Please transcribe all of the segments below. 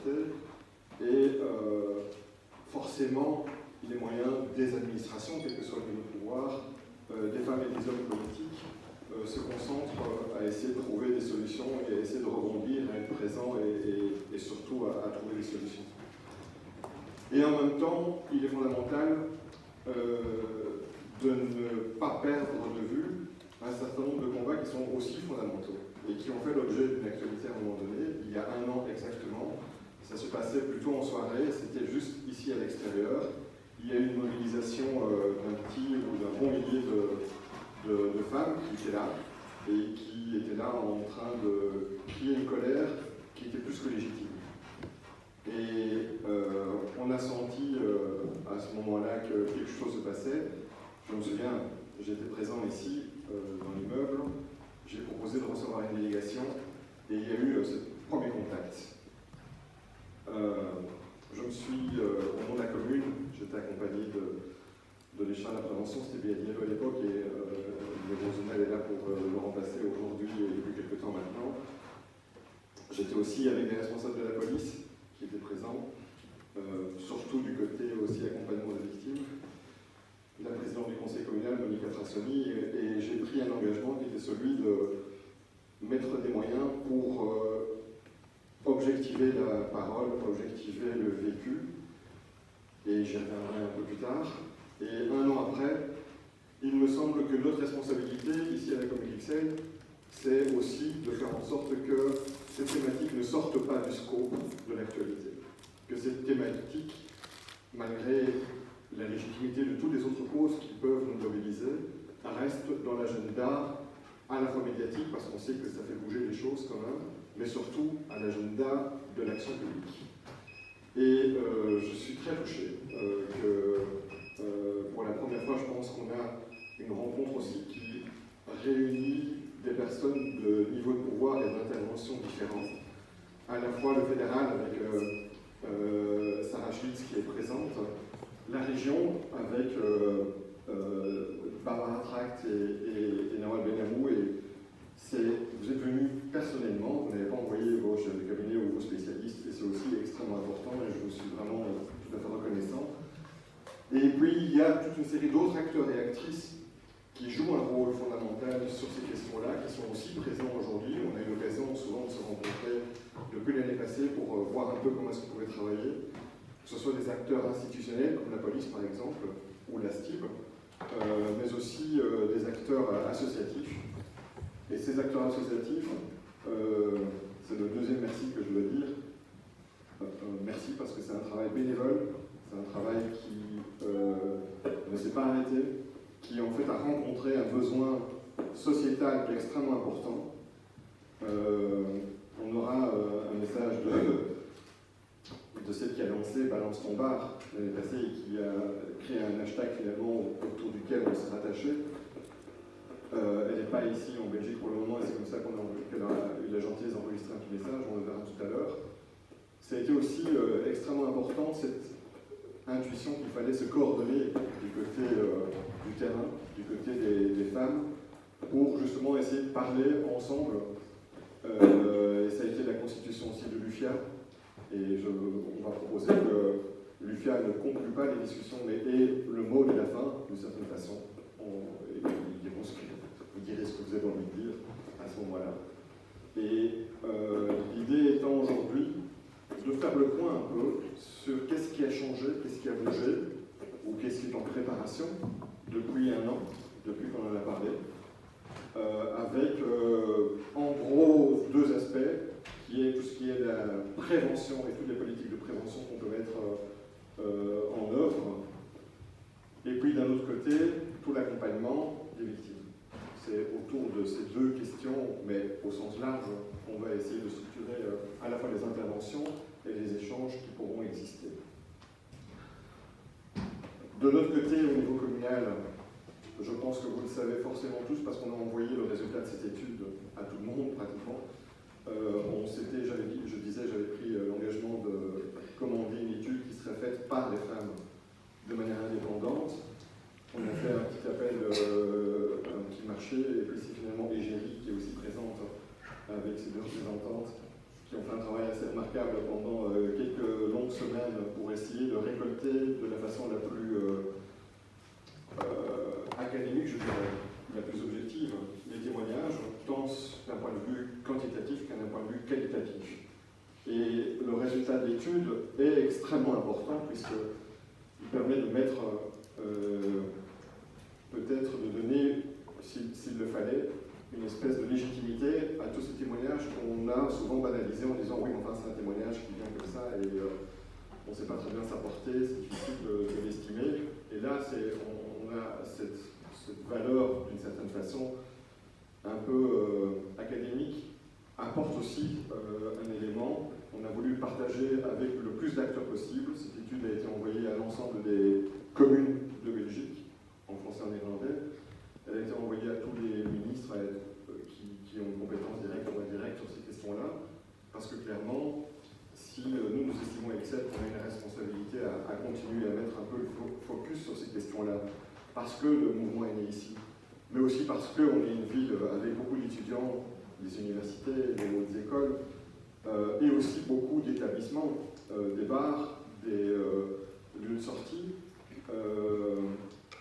solidarité et forcément les moyens des administrations, quel que soit le niveau de pouvoir, des femmes et des hommes politiques, se concentrent à essayer de trouver des solutions et à essayer de rebondir, à être présents et surtout à trouver des solutions. Et en même temps, il est fondamental de ne pas perdre de vue un certain nombre de combats qui sont aussi fondamentaux et qui ont fait l'objet d'une actualité à un moment donné, il y a 1 an exactement. Ça se passait plutôt en soirée, c'était juste ici à l'extérieur. Il y a eu une mobilisation d'un petit ou d'un bon millier de femmes qui étaient là et qui étaient là en train de crier une colère qui était plus que légitime. Et on a senti à ce moment-là que quelque chose se passait. Je me souviens, j'étais présent ici, dans l'immeuble, j'ai proposé de recevoir une délégation et il y a eu ce premier contact. Je me suis, au nom de la commune, j'étais accompagné de l'échelon de la prévention, c'était Biadiero à l'époque, et Rosonel est là pour le remplacer aujourd'hui et depuis quelques temps maintenant. J'étais aussi avec des responsables de la police qui étaient présents, surtout du côté aussi accompagnement des victimes, la présidente du conseil communal, Monica Trassoni, et j'ai pris un engagement qui était celui de mettre des moyens pour objectiver la parole, objectiver le vécu, et j'y reviendrai un peu plus tard. Et 1 an après, il me semble que notre responsabilité, ici à la Comic XL, c'est aussi de faire en sorte que ces thématiques ne sortent pas du scope de l'actualité. Que ces thématiques, malgré la légitimité de toutes les autres causes qui peuvent nous mobiliser, restent dans l'agenda à la fois médiatique, parce qu'on sait que ça fait bouger les choses quand même, mais surtout à l'agenda de l'action publique. Et je suis très touché que pour la première fois, je pense qu'on a une rencontre aussi qui réunit des personnes de niveau de pouvoir et d'intervention différents. À la fois le fédéral avec Sarah Schlitz qui est présente, la région avec Barbara Tract et Nawal Benamou. Et vous êtes venus personnellement, vous n'avez pas envoyé vos chefs de cabinet ou vos spécialistes, et c'est aussi extrêmement important et je vous suis vraiment tout à fait reconnaissant. Et puis il y a toute une série d'autres acteurs et actrices qui jouent un rôle fondamental sur ces questions-là, qui sont aussi présents aujourd'hui. On a eu l'occasion souvent de se rencontrer depuis l'année passée pour voir un peu comment est-ce qu'on pouvait travailler, que ce soit des acteurs institutionnels comme la police par exemple, ou la STIB, mais aussi des acteurs associatifs. Et ces acteurs associatifs, c'est le deuxième merci que je dois dire. Merci parce que c'est un travail bénévole, c'est un travail qui ne s'est pas arrêté, qui en fait a rencontré un besoin sociétal qui est extrêmement important. On aura un message de celle qui a lancé Balance ton bar l'année passée et qui a créé un hashtag finalement autour duquel on s'est rattaché. Elle n'est pas ici en Belgique pour le moment et c'est comme ça qu'elle a eu la gentillesse d'enregistrer un petit message, on le verra tout à l'heure. Ça a été aussi extrêmement important cette intuition qu'il fallait se coordonner du côté du terrain, du côté des femmes, pour justement essayer de parler ensemble. Et ça a été la constitution aussi de l'UFIA. Et on va proposer que l'UFIA ne conclue pas les discussions, mais ait le mot de la fin, d'une certaine façon. Vous direz ce que vous avez envie de dire à ce moment-là. Et l'idée étant aujourd'hui de faire le point un peu sur qu'est-ce qui a changé, qu'est-ce qui a bougé, ou qu'est-ce qui est en préparation depuis 1 an, depuis qu'on en a parlé, avec en gros 2 aspects, qui est tout ce qui est la prévention et toutes les politiques de prévention qu'on peut mettre en œuvre, et puis d'un autre côté, tout l'accompagnement des victimes. C'est autour de ces 2 questions, mais au sens large, qu'on va essayer de structurer à la fois les interventions et les échanges qui pourront exister. De notre côté, au niveau communal, je pense que vous le savez forcément tous parce qu'on a envoyé le résultat de cette étude à tout le monde pratiquement. J'avais pris l'engagement de commander une étude qui serait faite par les femmes de manière indépendante. On a fait un petit appel, un petit marché, et puis c'est finalement Égérie qui est aussi présente avec ses 2 représentantes qui ont fait un travail assez remarquable pendant quelques longues semaines pour essayer de récolter de la façon la plus académique, je dirais, la plus objective, les témoignages, tant d'un point de vue quantitatif qu'un point de vue qualitatif. Et le résultat de l'étude est extrêmement important puisqu'il permet de mettre, peut-être de donner, s'il le fallait, une espèce de légitimité à tous ces témoignages qu'on a souvent banalisés en disant oui, enfin c'est un témoignage qui vient comme ça et on ne sait pas très bien sa portée, c'est difficile de l'estimer. Et là, on a cette valeur, d'une certaine façon, un peu académique, apporte aussi un élément. On a voulu partager avec le plus d'acteurs possible. Cette étude a été envoyée à l'ensemble des communes de Belgique, en français et en néerlandais. Elle a été envoyée à tous les ministres qui ont une compétence directe ou indirecte sur ces questions-là, parce que clairement, si nous estimons avec Excel qu'on a une responsabilité à continuer à mettre un peu le focus sur ces questions-là, parce que le mouvement est né ici, mais aussi parce qu'on est une ville avec beaucoup d'étudiants, des universités, des hautes écoles, et aussi beaucoup d'établissements, des bars, des lieux de sortie,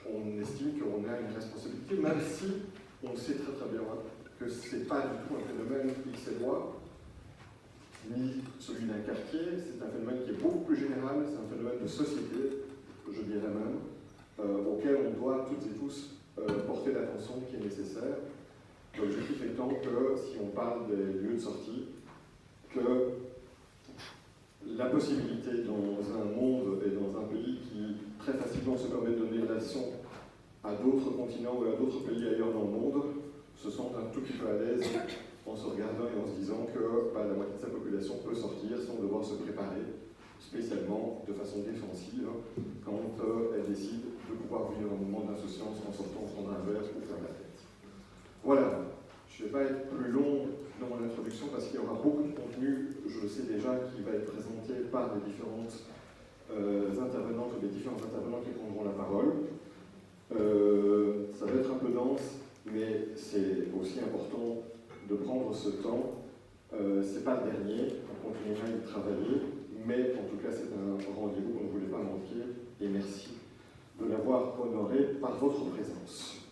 on estime qu'on a une responsabilité, même si on sait très très bien que ce n'est pas du tout un phénomène ixellois, ni celui d'un quartier, c'est un phénomène qui est beaucoup plus général, c'est un phénomène de société, je dirais même, auquel on doit toutes et tous porter l'attention qui est nécessaire. L'objectif étant que, si on parle des lieux de sortie, que la possibilité dans un monde et dans un pays qui très facilement se permet de donner une leçon à d'autres continents ou à d'autres pays ailleurs dans le monde, se sentent un tout petit peu à l'aise en se regardant et en se disant que la moitié de sa population peut sortir sans devoir se préparer spécialement de façon défensive quand elle décide de pouvoir venir au moment d'insouciance en sortant prendre un verre ou faire la fête. Voilà, je ne vais pas être plus long dans mon introduction parce qu'il y aura beaucoup de contenu, je le sais déjà, qui va être présenté par les différentes intervenantes ou les différents intervenants qui prendront la parole. Ça va être un peu dense, mais c'est aussi important de prendre ce temps. C'est pas le dernier, on continuera à y travailler, mais en tout cas c'est un rendez-vous qu'on ne voulait pas manquer et merci de l'avoir honoré par votre présence.